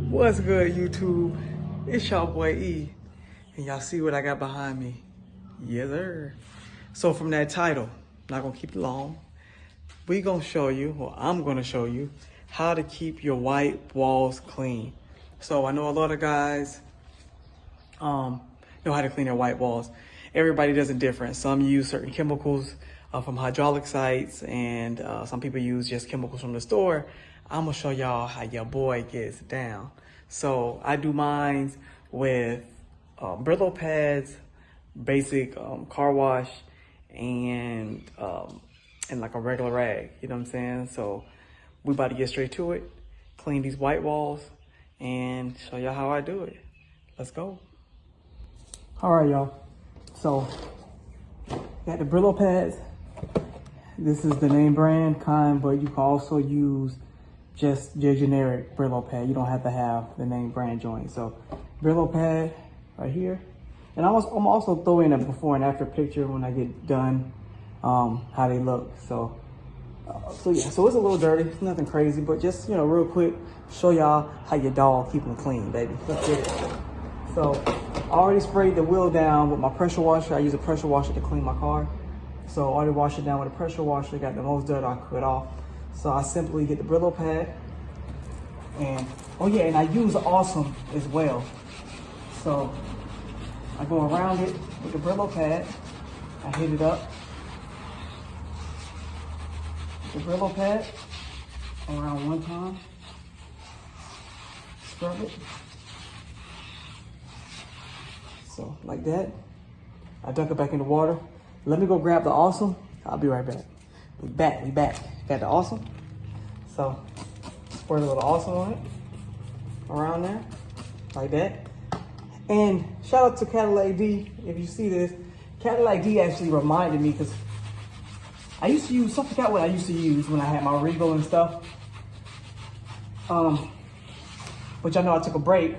What's good, YouTube? It's your boy E, and y'all see what I got behind me? Yes, sir. So from that title, not gonna keep it long, we gonna show you, or I'm gonna show you, how to keep your white walls clean. So I know a lot of guys know how to clean their white walls. Everybody does it different. Some use certain chemicals from hydraulic sites, and some people use just chemicals from the store. I'm gonna show y'all how your boy gets down. So I do mine with Brillo pads, basic car wash, and like a regular rag. You know what I'm saying? So we about to get straight to it, clean these white walls, and show y'all how I do it. Let's go. All right, y'all. So got the Brillo pads. This is the name brand kind, but you can also use just your generic Brillo pad. You don't have to have the name brand joint. So Brillo pad right here. And I'm also throwing a before and after picture when I get done, how they look. So yeah, so it's a little dirty. It's nothing crazy, but just, real quick, show y'all how your dog keep them clean, baby. Let's get it. So I already sprayed the wheel down with my pressure washer. I use a pressure washer to clean my car. So I already washed it down with a pressure washer, got the most dirt I could off. So I simply get the Brillo pad, and oh yeah, and I use Awesome as well. So I go around it with the Brillo pad, I hit it up. The Brillo pad around one time, scrub it. So like that, I dunk it back in the water. Let me go grab the Awesome. I'll be right back. We back. Got the Awesome. So squirt a little Awesome on it, around there, like that. And shout out to Cadillac D. If you see this, Cadillac D actually reminded me, because I used to use, I forgot what I used to use when I had my Regal and stuff. Which I know I took a break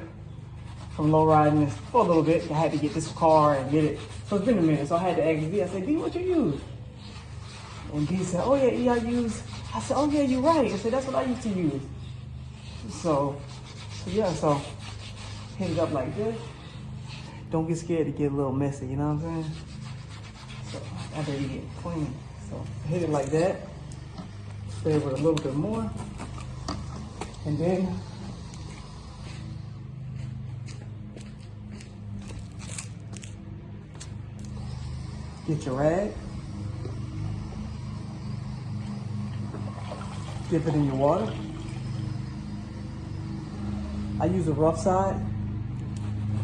from Lowriding for a little bit. I had to get this car and get it. So it's been a minute, so I had to ask D. I said, D, what you use? And D said, oh yeah, E, I use. I said, oh yeah, you're right. I said, that's what I used to use. So yeah, so hit it up like this. Don't get scared to get a little messy, you know what I'm saying? So after you get clean. So hit it like that. Spray it with a little bit more. And then get your rag, dip it in your water. I use a rough side,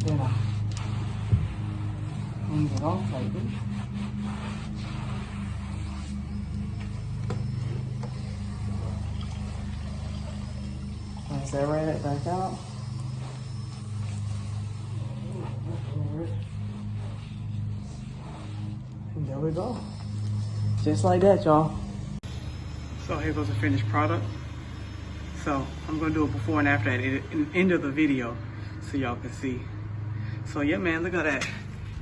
then I clean it off like this. Rinse that rag back out. And there we go. Just like that, y'all. So here goes the finished product. So I'm gonna do it before and after at the end of the video so y'all can see. So yeah, man, look at that.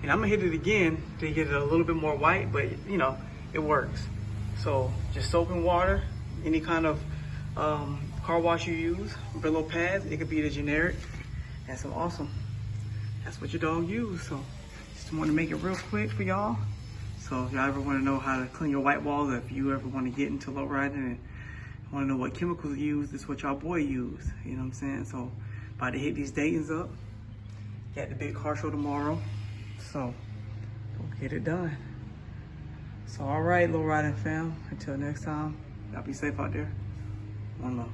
And I'm gonna hit it again to get it a little bit more white, but it works. So just soap and water, any kind of car wash you use, Brillo pads, it could be the generic, and some Awesome. That's what your dog use. So just want to make it real quick for y'all. So if y'all ever want to know how to clean your white walls, or if you ever want to get into lowriding and want to know what chemicals you use, this is what y'all boy use. You know what I'm saying? So about to hit these Daytons up. Got the big car show tomorrow. So we'll get it done. So all right, Lowrider fam. Until next time, y'all be safe out there. One love.